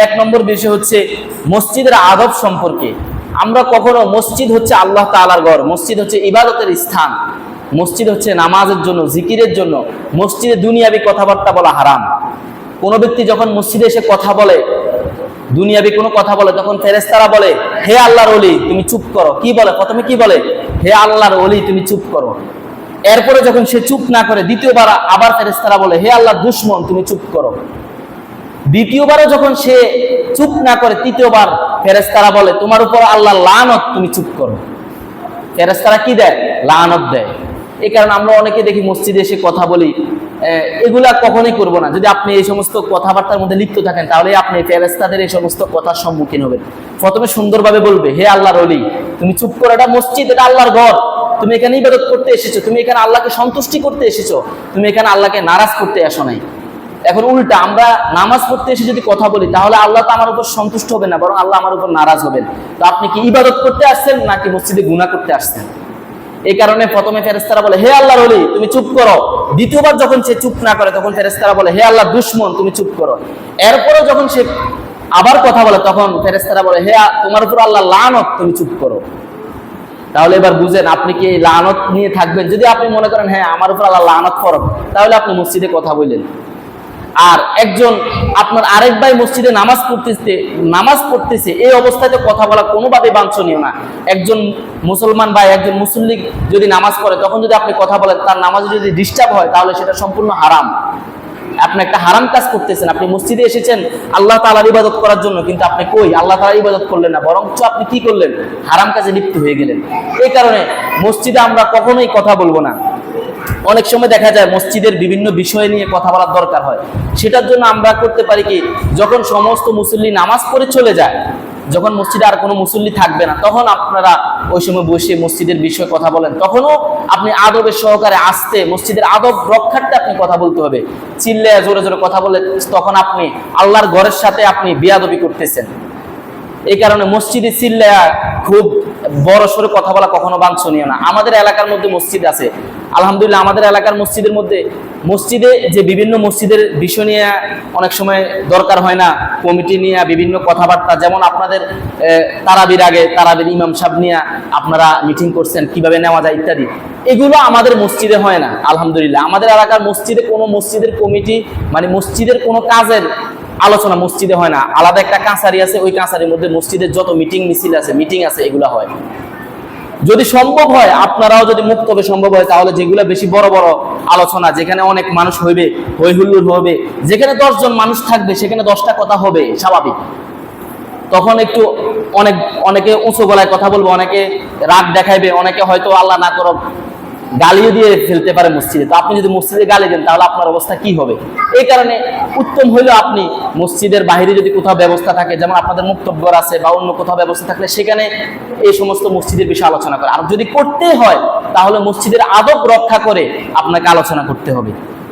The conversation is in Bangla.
এক নম্বর বিষয় হচ্ছে মসজিদের আদব সম্পর্কে। আমরা কখনো, মসজিদ হচ্ছে আল্লাহ তাআলার ঘর, মসজিদ হচ্ছে ইবাদতের স্থান, মসজিদ হচ্ছে নামাজের জন্য, জিকিরের জন্য। মসজিদে দুনিয়াবি কথাবার্তা বলা হারাম। কোনো ব্যক্তি যখন মসজিদে এসে কথা বলে, দুনিয়াবি কোনো কথা বলে, তখন ফেরেশতারা বলে, হে আল্লাহর ওলি তুমি চুপ করো। কি বলে? প্রথমে কি বলে? হে আল্লাহর ওলি তুমি চুপ করো। এরপরে যখন সে চুপ না করে, দ্বিতীয়বার আবার ফেরেশতারা বলে, হে আল্লাহর দুশমন তুমি চুপ করো। দ্বিতীয়বারও যখন সে চুপ না করে, তৃতীয়বার ফেরেশতারা বলে, তোমার উপর আল্লাহর লানত তুমি চুপ করো। ফেরেশতারা কি দেয়? লানত দেয়। এই কারণে আমরা অনেকে দেখি মসজিদে এসে কথা বলি, এগুলা কখনোই করব না। যদি আপনি এই সমস্ত কথাবার্তার মধ্যে লিপ্ত থাকেন, তাহলে আপনি ফেরেশতাদের এই সমস্ত কথার সম্মুখীন হবেন। প্রথমে সুন্দরভাবে বলবে, হে আল্লাহর ওলি তুমি চুপ করো, এটা মসজিদ, এটা আল্লাহর ঘর, তুমি এখানে ইবাদত করতে এসেছো, তুমি এখানে আল্লাহকে সন্তুষ্টি করতে এসেছো, তুমি এখানে আল্লাহকে নারাজ করতে আসো নাই। এখন উল্টা, আমরা নামাজ পড়তে এসে যদি কথা বলি, তাহলে আল্লাহ তো আমার উপর সন্তুষ্ট হবে না, বরং আল্লাহ আমার উপর নারাজ হবেন। তো আপনি কি ইবাদত করতে আসছেন নাকি মসজিদে গুনাহ করতে আসছেন? এই কারণে প্রথমে ফেরেশতারা বলে, হে আল্লাহর ওলি তুমি চুপ করো। দ্বিতীয়বার যখন সে চুপ না করে, তখন ফেরেশতারা বলে, হে আল্লাহর দুশমন তুমি চুপ করো। এরপরে যখন সে আবার কথা বলে, তখন ফেরেশতারা বলে, হে তোমার উপর আল্লাহ লানত তুমি চুপ করো। তাহলে এবার বুঝেন, আপনি কি এই লানত নিয়ে থাকবেন? যদি আপনি মনে করেন হ্যাঁ আমার উপর আল্লাহ লানত করো, তাহলে আপনি মসজিদে কথা বললেন। আর একজন আপনার আরেক ভাই মসজিদে নামাজ পড়তেছে, এই অবস্থায় তো কথা বলা কোনোভাবে বাঞ্ছনীয় না। একজন মুসলমান ভাই, একজন মুসল্লি যদি নামাজ পড়ে, তখন যদি আপনি কথা বলেন, তার নামাজে যদি ডিস্টার্ব হয়, তাহলে সেটা সম্পূর্ণ হারাম। আপনি একটা হারাম কাজ করতেছেন। আপনি মসজিদে এসেছেন আল্লাহ তাআলার ইবাদত করার জন্য, কিন্তু আপনি কই আল্লাহ তাআলার ইবাদত করলেন না, বরঞ্চ আপনি কি করলেন? হারাম কাজে লিপ্ত হয়ে গেলেন। এই কারণে মসজিদে আমরা কখনোই কথা বলবো না। অনেক সময় দেখা যায় মসজিদের বিভিন্ন বিষয় নিয়ে কথা বলার দরকার হয়। সেটার জন্য আমরা করতে পারি কি, যখন সমস্ত মুসল্লি নামাজ পড়ে চলে যায়, যখন মসজিদে আর কোনো মুসল্লি থাকবে না, তখন আপনারা ওই সময় বসে মসজিদের বিষয়ে কথা বলেন। তখনও আপনি আদবের সহকারে আস্তে, মসজিদের আদব রক্ষার্থে আপনি কথা বলতে হবে। চিল্লে জোরে জোরে কথা বলে তখন আপনি আল্লাহর ঘরের সাথে আপনি বেয়াদবি করতেছেন। এই কারণে মসজিদে চিল্লে খুব বড় সড়ো কথা বলা কখনো বাঞ্ছনীয় না। আমাদের এলাকার মধ্যে মসজিদ আছে, আলহামদুলিল্লাহ। আমাদের এলাকার মসজিদের মধ্যে, মসজিদে যে বিভিন্ন মসজিদের বিষয় নিয়ে অনেক সময় দরকার হয় না, কমিটি নিয়ে বিভিন্ন কথাবার্তা, যেমন আপনাদের তারাবির আগে তারাবির ইমাম সাহেব নিয়ে আপনারা মিটিং করছেন, কিভাবে নেওয়া যায় ইত্যাদি, এগুলো আমাদের মসজিদে হয় না। আলহামদুলিল্লাহ আমাদের এলাকার মসজিদে কোনো মসজিদের কমিটি, মানে মসজিদের কোনো কাজের আলোচনা মসজিদে হয় না। আলাদা একটা কাছারি আছে, ওই কাছারির মধ্যে মসজিদের যত মিটিং মিছিল আছে, মিটিং আছে, এগুলো হয়। যদি সম্ভব হয়, আপনারাও যদি মুক্তভাবে সম্ভব হয়, তাহলে যেগুলো বেশি বড় বড় আলোচনা, যেখানে অনেক মানুষ হইবে, হই হুল্লোড় হবে, যেখানে 10 জন মানুষ থাকবে, সেখানে 10টা কথা হবে স্বাভাবিক। তখন একটু অনেকে উঁচু গলায় কথা বলবে, অনেকে রাগ দেখাইবে, অনেকে হয়তো আল্লাহ না করো গালিও দিয়ে ফেলতে পারে মসজিদে। তো আপনি যদি মসজিদে গালি দেন, তাহলে আপনার অবস্থা কি হবে? এই কারণে উত্তম হইলো আপনি মসজিদের বাইরে যদি কোথাও ব্যবস্থা থাকে, যেমন আপনাদের মুক্তঘর আছে বা অন্য কোথাও ব্যবস্থা থাকলে, সেখানে এই সমস্ত মসজিদের বিষয়ে আলোচনা করে। আর যদি করতে হয়, তাহলে মসজিদের আদব রক্ষা করে আপনাকে আলোচনা করতে হবে।